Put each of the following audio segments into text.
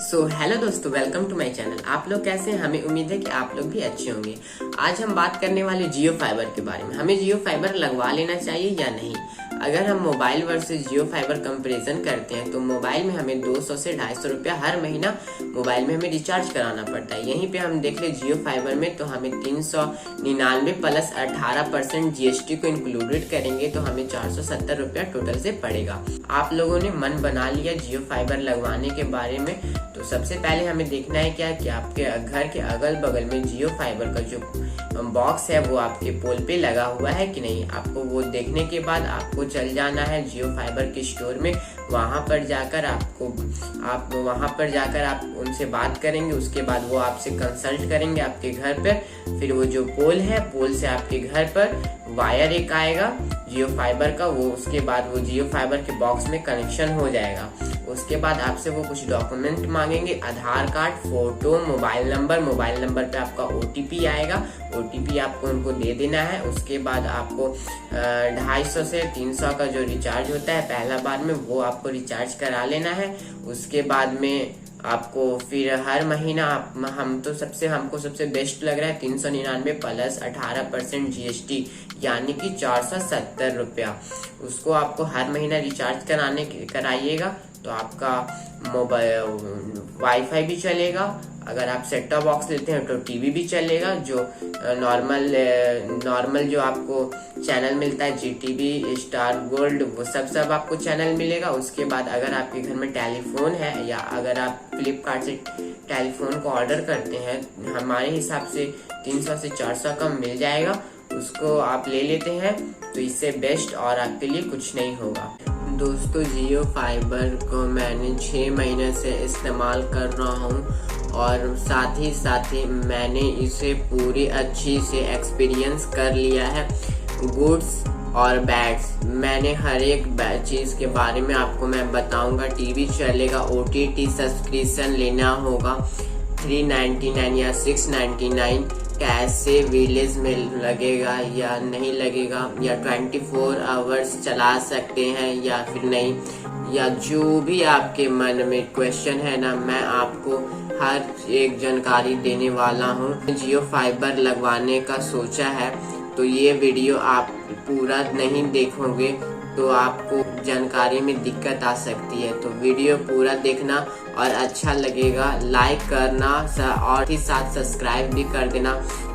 Hello दोस्तों, welcome to my channel. आप लोग कैसे हैं? हमें उम्मीद है कि आप लोग भी अच्छे होंगे। आज हम बात करने वाले जियो फाइबर के बारे में। हमें जियो फाइबर लगवा लेना चाहिए या नहीं। अगर हम मोबाइल वर्सेस जियो फाइबर कंपैरिजन करते हैं तो मोबाइल में हमें 200 से 250 रुपया हर महीना मोबाइल में हमें रिचार्ज कराना पड़ता है। यहीं पे हम देख ले जियो फाइबर में तो हमें 399 प्लस 18% जीएसटी को इंक्लूडेड करेंगे तो हमें 470 रुपया टोटल से पड़ेगा। आप लोगों ने मन बना लिया जियो फाइबर लगवाने के बारे में, तो सबसे पहले हमें देखना है क्या कि आपके घर के अगल बगल में जियो फाइबर का जो बॉक्स है वो आपके पोल पे लगा हुआ है कि नहीं। आपको वो देखने के बाद आपको चल जाना है जियो फाइबर के स्टोर में। वहां पर जाकर आप उनसे बात करेंगे। उसके बाद वो आपसे कंसल्ट करेंगे आपके घर पर। फिर वो जो पोल है, पोल से आपके घर पर वायर एक आएगा जियो फाइबर का, वो उसके बाद वो जियो फाइबर के बॉक्स में कनेक्शन हो जाएगा। उसके बाद आपसे वो कुछ डॉक्यूमेंट मांगेंगे, आधार कार्ड, फोटो, मोबाइल नंबर पे आपका ओटीपी आएगा। ओटीपी आपको उनको दे देना है। उसके बाद आपको 250 से 300 का जो रिचार्ज होता है पहला बार में, वो आपको रिचार्ज करा लेना है। उसके बाद में आपको फिर हर महीना हमको सबसे बेस्ट लग रहा है 399 प्लस 18% जीएसटी यानी कि 470 रुपया। उसको आपको हर महीना रिचार्ज कराइएगा तो आपका मोबाइल वाईफाई भी चलेगा। अगर आप सेट टॉप बॉक्स लेते हैं तो टीवी भी चलेगा। जो नॉर्मल जो आपको चैनल मिलता है, जीटीवी, स्टार गोल्ड, वो सब आपको चैनल मिलेगा। उसके बाद अगर आपके घर में टेलीफोन है या अगर आप फ्लिपकार्ट से टेलीफोन को ऑर्डर करते हैं, हमारे हिसाब से 300 से 400 का मिल जाएगा। उसको आप ले लेते हैं तो इससे बेस्ट और आपके लिए कुछ नहीं होगा। दोस्तों, जियो फाइबर को मैंने 6 महीने से इस्तेमाल कर रहा हूँ और साथ ही मैंने इसे पूरी अच्छी से एक्सपीरियंस कर लिया है। गुड्स और बैड्स मैंने हर एक चीज़ के बारे में आपको मैं बताऊंगा। टीवी चलेगा, ओटीटी सब्सक्रिप्शन लेना होगा 399 या 699, कैसे विलेज में लगेगा या नहीं लगेगा, या 24 आवर्स चला सकते हैं या फिर नहीं, या जो भी आपके मन में क्वेश्चन है ना, मैं आपको हर एक जानकारी देने वाला हूँ। जियो फाइबर लगवाने का सोचा है तो ये वीडियो आप पूरा नहीं देखोगे तो आपको जानकारी में दिक्कत आ सकती है। तो वीडियो पूरा देखना और अच्छा लगेगा लाइक करना और ही साथ सब्सक्राइब भी कर देना।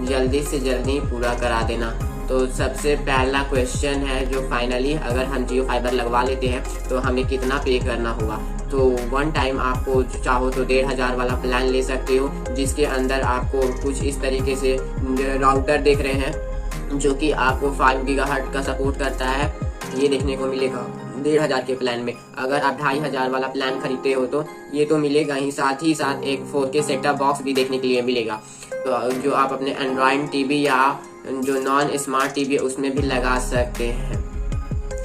जल्दी से जल्दी पूरा करा देना। तो सबसे पहला क्वेश्चन है जो फाइनली अगर हम जियो फाइबर लगवा लेते हैं तो हमें कितना पे करना होगा। तो वन टाइम आपको चाहो तो 1500 वाला प्लान ले सकते हो, जिसके अंदर आपको कुछ इस तरीके से राउटर देख रहे हैं जो कि आपको 5 गीगाहर्ट्ज का सपोर्ट करता है। ये देखने को मिलेगा 1500 के प्लान में। अगर आप 2500 वाला प्लान खरीदते हो तो ये तो मिलेगा ही, साथ एक 4K सेटअप बॉक्स भी देखने के लिए मिलेगा। तो जो आप अपने एंड्रॉइड टीवी या जो नॉन स्मार्ट टीवी है उसमें भी लगा सकते हैं।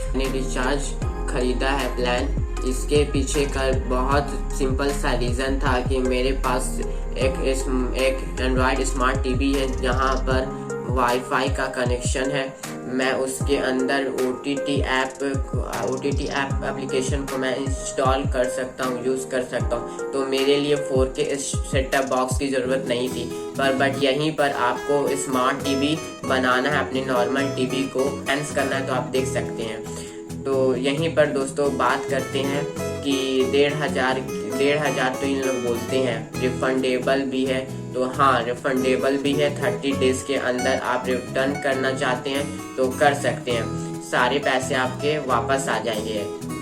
मैंने रिचार्ज खरीदा है प्लान। इसके पीछे का बहुत सिंपल सा रीज़न था कि मेरे पास एक एंड्रॉइड स्मार्ट टीवी है जहाँ पर वाईफाई का कनेक्शन है। मैं उसके अंदर ओटीटी ऐप एप्लीकेशन को मैं इंस्टॉल कर सकता हूँ, यूज़ कर सकता हूँ। तो मेरे लिए 4K सेटअप बॉक्स की ज़रूरत नहीं थी। बट यहीं पर आपको स्मार्ट टीवी बनाना है, अपने नॉर्मल टीवी को एनहांस करना है तो आप देख सकते हैं। तो यहीं पर दोस्तों बात करते हैं कि 1500 तो इन लोग बोलते हैं रिफंडेबल भी है। तो हाँ, रिफंडेबल भी है। 30 डेज के अंदर आप रिटर्न करना चाहते हैं तो कर सकते हैं, सारे पैसे आपके वापस आ जाएंगे।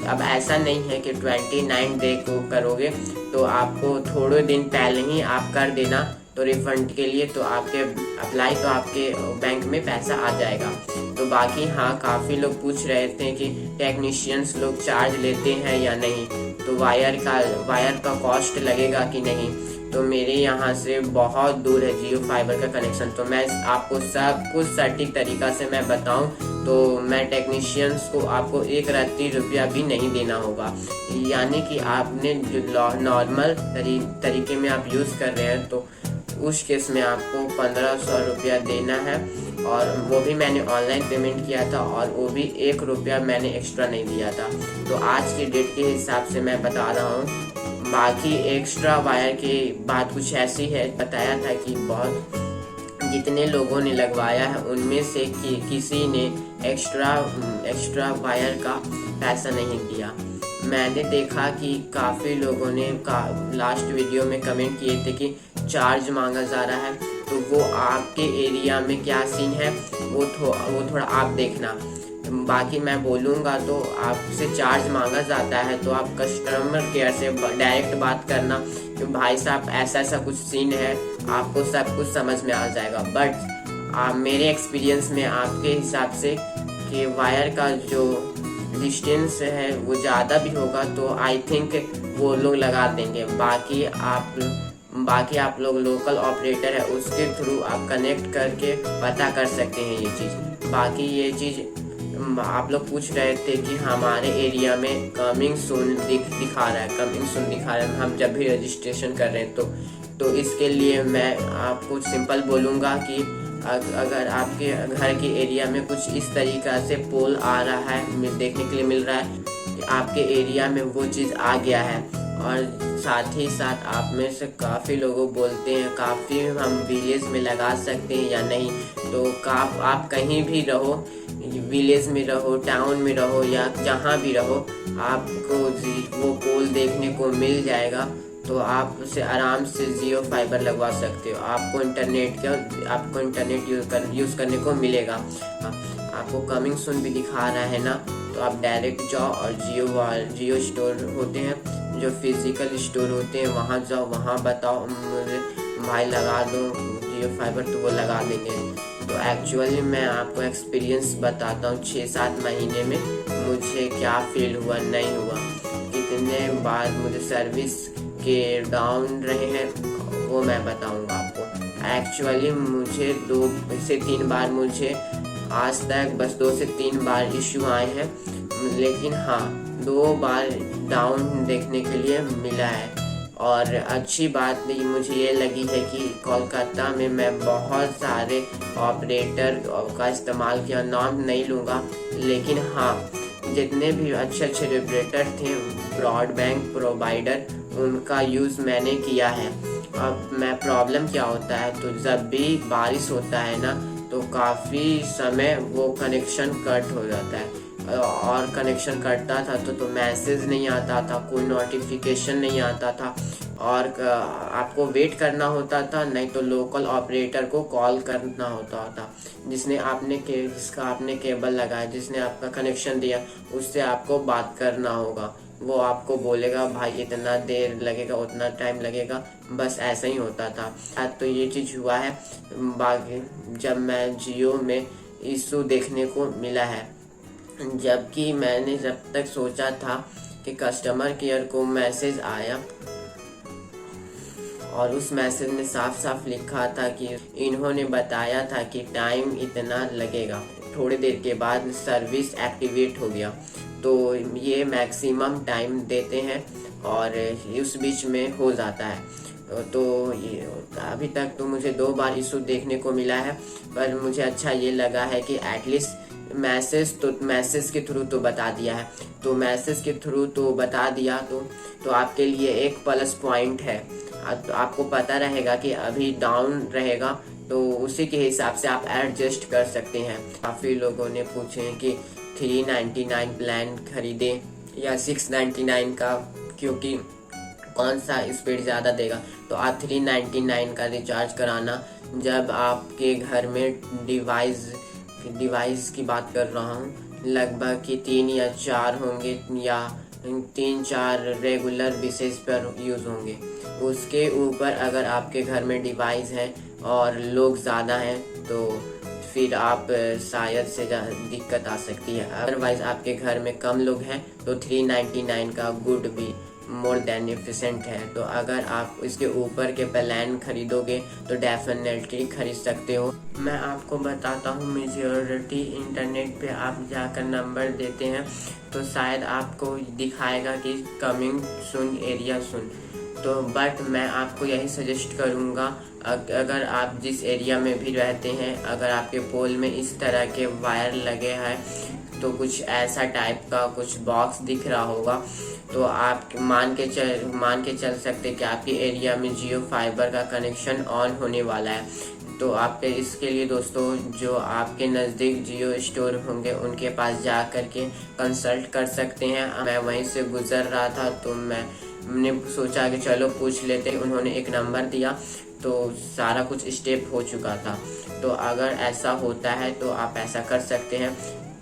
अब ऐसा नहीं है कि 29 डे को करोगे तो आपको थोड़े दिन पहले ही आप कर देना तो रिफंड के लिए तो आपके अप्लाई तो आपके बैंक में पैसा आ जाएगा। तो बाकी हाँ, काफ़ी लोग पूछ रहे थे कि टेक्नीशियंस लोग चार्ज लेते हैं या नहीं, तो वायर का कॉस्ट लगेगा कि नहीं। तो मेरे यहाँ से बहुत दूर है जियो फाइबर का कनेक्शन, तो मैं आपको सब कुछ सटीक तरीका से मैं बताऊं तो मैं टेक्नीशियंस को आपको 1 रत्ती रुपया भी नहीं देना होगा। यानी कि आपने जो नॉर्मल तरीके में आप यूज़ कर रहे हैं तो उस केस में आपको 1500 रुपया देना है, और वो भी मैंने ऑनलाइन पेमेंट किया था और वो भी 1 रुपया मैंने एक्स्ट्रा नहीं दिया था। तो आज की डेट के हिसाब से मैं बता रहा हूँ बाकी एक्स्ट्रा वायर की बात कुछ ऐसी है, बताया था कि बहुत जितने लोगों ने लगवाया है उनमें से किसी ने एक्स्ट्रा वायर का पैसा नहीं दिया। मैंने देखा कि काफ़ी लोगों ने लास्ट वीडियो में कमेंट किए थे कि चार्ज मांगा जा रहा है, तो वो आपके एरिया में क्या सीन है वो थोड़ा आप देखना। बाकी मैं बोलूँगा तो आपसे चार्ज मांगा जाता है तो आप कस्टमर केयर से डायरेक्ट बात करना कि भाई साहब ऐसा ऐसा कुछ सीन है, आपको सब कुछ समझ में आ जाएगा। बट मेरे एक्सपीरियंस में आपके हिसाब से कि वायर का जो डिस्टेंस है वो ज़्यादा भी होगा तो आई थिंक वो लोग लगा देंगे। बाकी आप लोग लोकल ऑपरेटर है उसके थ्रू आप कनेक्ट करके पता कर सकते हैं ये चीज़। बाकी ये चीज़ आप लोग पूछ रहे थे कि हमारे एरिया में कमिंग सून दिखा रहा है, कमिंग सून दिखा रहा है हम जब भी रजिस्ट्रेशन कर रहे हैं तो इसके लिए मैं आपको सिंपल बोलूँगा कि अगर आपके घर के एरिया में कुछ इस तरीक़ा से पोल आ रहा है, देखने के लिए मिल रहा है कि आपके एरिया में वो चीज़ आ गया है, और साथ ही साथ आप में से काफ़ी लोग बोलते हैं काफ़ी हम विलेज में लगा सकते हैं या नहीं, तो आप कहीं भी रहो, विलेज में रहो, टाउन में रहो या जहाँ भी रहो, आपको वो पोल देखने को मिल जाएगा। तो आप उसे आराम से जियो फाइबर लगवा सकते हो। आपको इंटरनेट यूज़ करने को मिलेगा। आपको कमिंग सून भी दिखा रहा है ना, तो आप डायरेक्ट जाओ और जियो स्टोर होते हैं जो फिजिकल स्टोर होते हैं, वहाँ जाओ, वहाँ बताओ मुझे भाई लगा दो जियो फाइबर, तो वो लगा देंगे। तो एक्चुअली मैं आपको एक्सपीरियंस बताता हूँ 6-7 महीने में मुझे क्या फील हुआ नहीं हुआ, कितने बार मुझे सर्विस के डाउन रहे हैं वो मैं बताऊंगा आपको। एक्चुअली मुझे 2 से 3 बार मुझे आज तक बस 2 से 3 बार इश्यू आए हैं, लेकिन हाँ 2 बार डाउन देखने के लिए मिला है। और अच्छी बात मुझे ये लगी है कि कोलकाता में मैं बहुत सारे ऑपरेटर का इस्तेमाल किया, नाम नहीं लूँगा, लेकिन हाँ जितने भी अच्छे ऑपरेटर थे ब्रॉडबैंड प्रोवाइडर उनका यूज़ मैंने किया है। अब प्रॉब्लम क्या होता है, तो जब भी बारिश होता है ना तो काफ़ी समय वो कनेक्शन कट हो जाता है, और कनेक्शन कटता था तो मैसेज नहीं आता था, कोई नोटिफिकेशन नहीं आता था, और आपको वेट करना होता था, नहीं तो लोकल ऑपरेटर को कॉल करना होता था जिसका आपने केबल लगाया, जिसने आपका कनेक्शन दिया, उससे आपको बात करना होगा। वो आपको बोलेगा भाई इतना देर लगेगा, उतना टाइम लगेगा, बस ऐसा ही होता था। तो ये चीज़ हुआ है। बाकी जब मैं जियो में इशू देखने को मिला है, जबकि मैंने जब तक सोचा था कि कस्टमर केयर को मैसेज आया और उस मैसेज में साफ साफ लिखा था कि इन्होंने बताया था कि टाइम इतना लगेगा, थोड़ी देर के बाद सर्विस एक्टिवेट हो गया, तो ये मैक्सिमम टाइम देते हैं और उस बीच में हो जाता है। तो ये अभी तक तो मुझे 2 बार इशू देखने को मिला है, पर मुझे अच्छा ये लगा है कि एटलीस्ट मैसेज के थ्रू तो बता दिया है, तो मैसेज के थ्रू तो बता दिया तो आपके लिए एक प्लस पॉइंट है। तो आपको पता रहेगा कि अभी डाउन रहेगा, तो उसी के हिसाब से आप एडजस्ट कर सकते हैं। काफ़ी लोगों ने पूछे कि 399 प्लान खरीदें या 699 का, क्योंकि कौन सा स्पीड ज़्यादा देगा, तो आप 399 का रिचार्ज कराना। जब आपके घर में डिवाइस की बात कर रहा हूँ, लगभग कि 3 या 4 होंगे या 3-4 रेगुलर बेसिस पर यूज़ होंगे। उसके ऊपर अगर आपके घर में डिवाइस है और लोग ज़्यादा हैं तो फिर आप शायद से दिक्कत आ सकती है। अदरवाइज़ आपके घर में कम लोग हैं तो 399 का गुड भी मोर देन एफिशिएंट है। तो अगर आप इसके ऊपर के प्लान खरीदोगे तो डेफिनेटली खरीद सकते हो। मैं आपको बताता हूँ, मेजॉरिटी इंटरनेट पे आप जाकर नंबर देते हैं तो शायद आपको दिखाएगा कि कमिंग सून एरिया सून, तो बट मैं आपको यही सजेस्ट करूँगा, अगर आप जिस एरिया में भी रहते हैं, अगर आपके पोल में इस तरह के वायर लगे हैं तो कुछ ऐसा टाइप का कुछ बॉक्स दिख रहा होगा, तो आप मान के चल सकते कि आपके एरिया में जियो फाइबर का कनेक्शन ऑन होने वाला है। तो आप इसके लिए दोस्तों जो आपके नज़दीक जियो स्टोर होंगे उनके पास जा कर के कंसल्ट कर सकते हैं। मैं वहीं से गुजर रहा था तो मैंने सोचा कि चलो पूछ लेते। उन्होंने एक नंबर दिया तो सारा कुछ स्टेप हो चुका था। तो अगर ऐसा होता है तो आप ऐसा कर सकते हैं।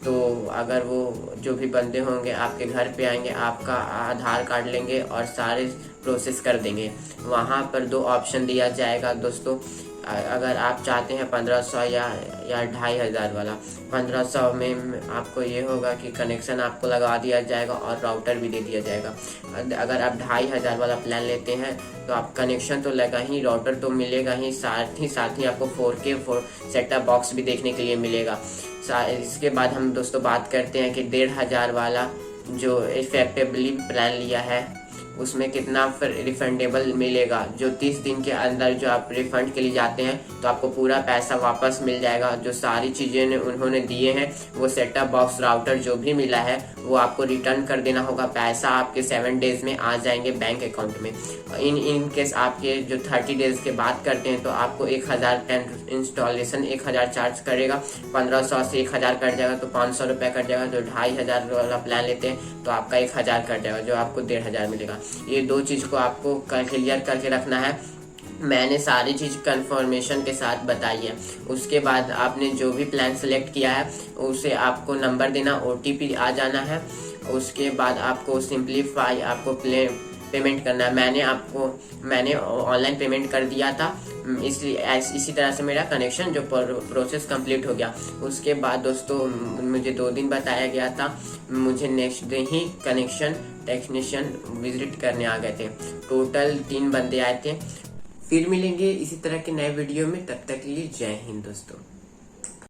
तो अगर वो जो भी बंदे होंगे आपके घर पे आएंगे, आपका आधार कार्ड लेंगे और सारे प्रोसेस कर देंगे। वहाँ पर 2 ऑप्शन दिया जाएगा दोस्तों। अगर आप चाहते हैं 1500 या 2500 वाला, 1500 में आपको ये होगा कि कनेक्शन आपको लगा दिया जाएगा और राउटर भी दे दिया जाएगा। अगर आप 2500 वाला प्लान लेते हैं तो आप कनेक्शन तो लगा ही, राउटर तो मिलेगा ही, साथ ही आपको 4K सेटअप बॉक्स भी देखने के लिए मिलेगा। इसके बाद हम दोस्तों बात करते हैं कि 1500 वाला जो इफेक्टिवली प्लान लिया है उसमें कितना रिफंडेबल मिलेगा। जो 30 दिन के अंदर जो आप रिफंड के लिए जाते हैं तो आपको पूरा पैसा वापस मिल जाएगा। जो सारी चीज़ें उन्होंने दिए हैं, वो सेटअप बॉक्स, राउटर जो भी मिला है वो आपको रिटर्न कर देना होगा। पैसा आपके 7 डेज में आ जाएंगे बैंक अकाउंट में। इन केस आपके जो 30 डेज के बाद करते हैं तो आपको 1000 इंस्टॉलेशन 1000 चार्ज करेगा। 1500 से 1000 कट जाएगा तो 500 रुपये कट जाएगा। जो 2500 वाला प्लान लेते हैं तो आपका 1000 कट जाएगा, जो आपको 1500 मिलेगा। ये 2 चीज़ को आपको क्लियर करके रखना है। मैंने सारी चीज़ कंफर्मेशन के साथ बताई है। उसके बाद आपने जो भी प्लान सेलेक्ट किया है उसे आपको नंबर देना, OTP आ जाना है। उसके बाद आपको सिंपलीफाई आपको पेमेंट करना है। मैंने ऑनलाइन पेमेंट कर दिया था, इसलिए इसी तरह से मेरा कनेक्शन जो प्रोसेस कंप्लीट हो गया। उसके बाद दोस्तों मुझे 2 दिन बताया गया था, मुझे नेक्स्ट डे ही कनेक्शन टेक्नीशियन विजिट करने आ गए थे। टोटल 3 बंदे आए थे। फिर मिलेंगे इसी तरह के नए वीडियो में, तब तक के लिए जय हिंद दोस्तों।